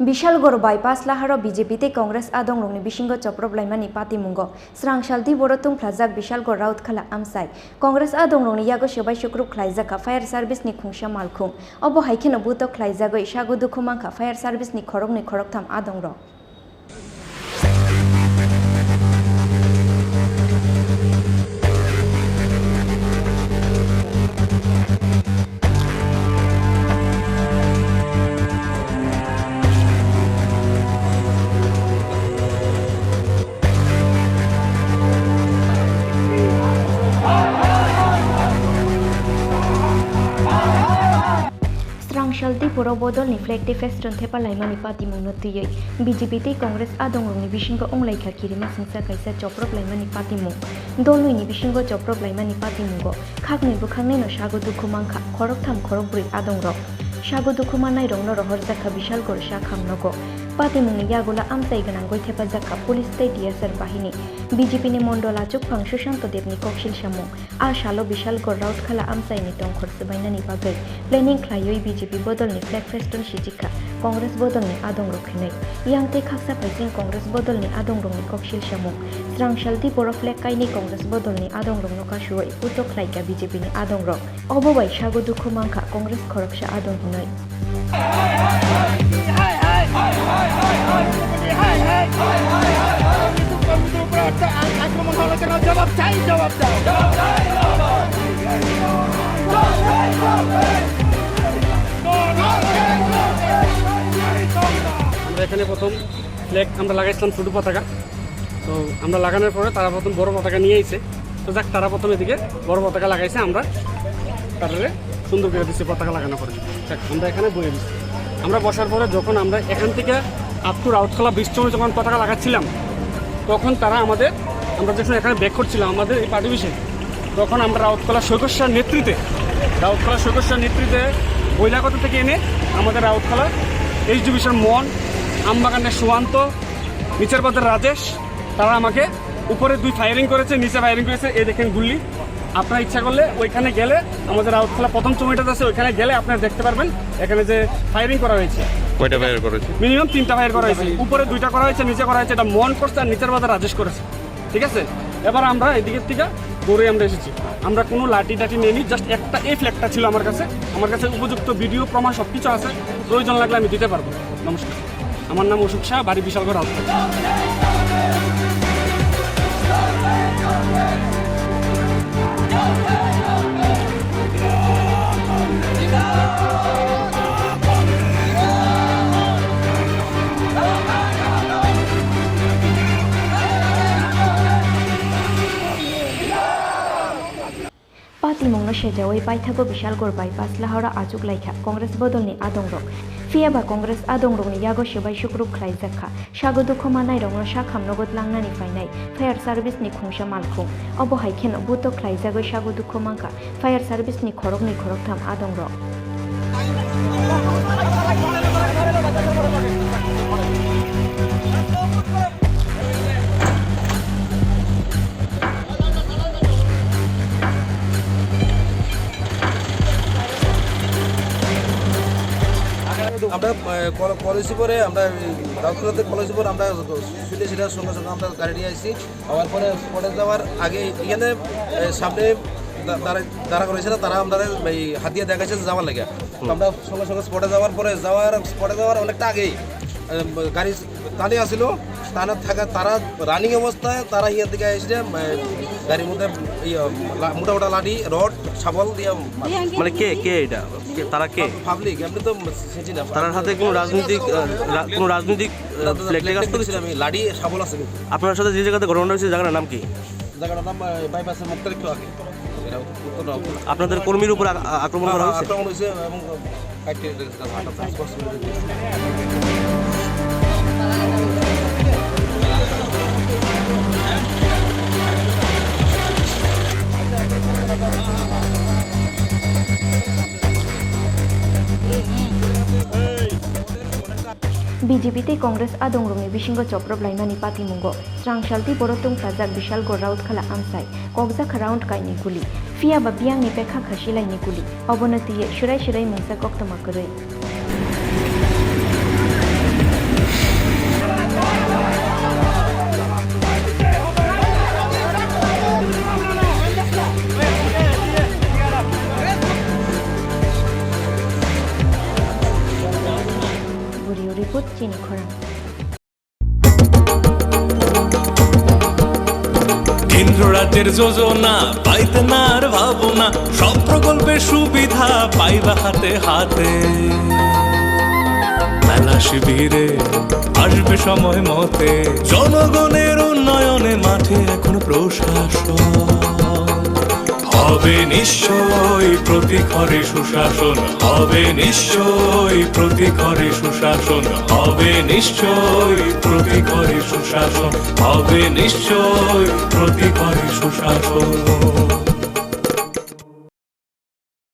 Bishalgarh bypass লাহারো বিজেপিতে কংগ্রেস আদংরংনি বিশিঙ্গ চপ্রবলাইমানি পাতিমুঙ্গ স্রাংশালতি বড়তুং ফ্লাজাক বিশালগড় রাউতখালা আমসাই কংগ্রেস আদংরংনি ইয়াগো সেবাই শুক্রুব খ্লাইজাকা ফায়ার সার্ভিসনি খুংসা মালখুং অব হাইখেনো বুতো খ্লাইজাগো ইসাগু দুখুমাংখা ফায়ার সার্ভিসনি খরকনি খরকথাম আদংরং Strangsalti Porobodol ni flekte festron tepa laimani pati munotiyei BJP Kongres adongrongni bisingo onglai khakirima singsa kaisa choprok laimani pati mung dolui ni bisingo choprok laimani pati mungo khakni bukhangni no sago dukhumangkha khorok tham khorok bri adongrok sago dukhumanai rongno rohor jakha bishal gor sha khamnogo pati mungni yagola amsai ganang goi thepa jakha police tai DSR bahini BJP ni mondola chukphang Sushant Debni kokshil samung a shalo bishal gor rautkhala amsai ni tong khorsabainani bagai planning khlaioi BJP bodol ni flag feston shijikha Congress bodol ni adong rokhinai yangte khaksa paising Congress bodol ni adong rong ni kokshil samung Strangsalti poro flag kaini Congress bodol ni adong rong no kashuai utok khlaika BJP ni adong rok obobai sago dukhumangkha Congress khoroksha adong hinai আমরা এখানে প্রথম flag আমরা লাগাইছিলাম ছোটো পতাকা তো আমরা লাগানোর পরে তারা প্রথম বড় পতাকা নিয়ে এসে তো যাক তারা প্রথম এদিকে বড় পতাকা লাগাইছে আমরা তাদের সুন্দর করে দিচ্ছি পতাকা লাগানো করে যাক আমরা এখানে বয়ে দিচ্ছি আমরা বসার পরে যখন আমরা এখান থেকে আপ টু রাউতখোলা বিশ্বমে যখন পতাকা লাগাচ্ছিলাম তখন তারা আমরা যখন এখানে ব্যাক করছিলাম আমাদের এই পার্টি বিষয়ে তখন আমরা রাউতখোলা সৈকস্যার নেতৃত্বে বৈলাগত থেকে এনে আমাদের রাউতখোলা এইচ ডিভিশন মন আমবাগানের সুয়ান্ত নিচের বাজার রাজেশ তারা আমাকে উপরে 2 ফায়ারিং করেছে নিচে ফায়ারিং করেছে এই দেখেন গুল্লি আপনারা ইচ্ছা করলে ওইখানে গেলে আমাদের রাউতখোলা প্রথম চৌমিটাতে আছে ওইখানে গেলে আপনারা দেখতে পারবেন এখানে যে ফায়ারিং করা হয়েছে কয়টা ফায়ার করেছে মিনিমাম 3টা ফায়ার করা হয়েছে উপরে 2টা করা হয়েছে নিচে করা হয়েছে এটা মন করছে আর নিচের বাজার রাজেশ করেছে ঠিক আছে এবার আমরা এদিকের থেকে দৌড়ে আমরা এসেছি আমরা কোনো লাঠি টাঠি নিয়ে নিই জাস্ট একটা এই ফ্ল্যাগটা ছিল আমার কাছে উপযুক্ত ভিডিও প্রমাণ সব কিছু আছে প্রয়োজন লাগলে আমি দিতে পারবো নমস্কার আমার নাম অশোক শাহ বাড়ি Bishalgarh Rautkhola Pati mungno sejawai paithago Bishalgor bypass lahara ajuk laikha Congress bodol ni adongrok Fiaba Congress adongrok ni yago sebai shukrub khlaijakha sago dukhumanai rongno sha khamnogot langnani fainai fire service ni khungsha malkhung obo haikhen buto khlaijago sago dukhumangkha fire service ni khoroktham adongrok আমরা policy করে আমরা রাউতখোলাতে policy করে আমরা শুনে সেটার সঙ্গে সঙ্গে আমরা গাড়ি নিয়ে আসছি আবার পরে স্পটে যাওয়ার আগে এখানে সামনে দাঁড়া করেছিল তারা আমাদের এই হাতিয়া দেখাচ্ছে যাওয়ার লাগে আমরা সঙ্গে সঙ্গে স্পটে যাওয়ার অনেকটা আগেই গাড়ি টানে আসছিল টানা থাকা তারা রানিং অবস্থায় তারা ইয়ে থেকে এসে গাড়ির মধ্যে মোটা লাঠি রড শাবল দিয়ে মানে কে এটা তারা কে পাবলিক এমনি তো সেটি না তার হাতে কোনো রাজনৈতিক কাজ করেছিল আমি লাঠি শাবল আছে আপনার সাথে যে জায়গাতে ঘটনা হয়েছে জায়গাটার নাম কি জায়গাটার নাম বাইপাসের মুক্তার একটু আগে আপনাদের কর্মীর উপর আক্রমণ করা হয়েছে এবং BJP Congress adongrongni bisingo choproblaimani patimungo Strangsalti borotung fajak Bishalgor rautkhala amsai kokjak round kaini guli fiaba biangni pekha khasilaini guli obonatiye surai mungsa koktoma koroi report চিনি খরা। কেন্দ্র রাজ্যের যোজনা পাইতে না আর ভাবনা, সব প্রকল্পের সুবিধা পাইবা হাতে হাতে। মেলা শিবিরে আসবে সময় মতে, জনগণের উন্নয়নে মাঠে এখন প্রশাসন হবে নিশ্চয় প্রতি ঘরে সুশাসন, হবে নিশ্চয় প্রতি ঘরে সুশাসন, হবে নিশ্চয় প্রতি ঘরে সুশাসন, হবে নিশ্চয় প্রতি ঘরে সুশাসন।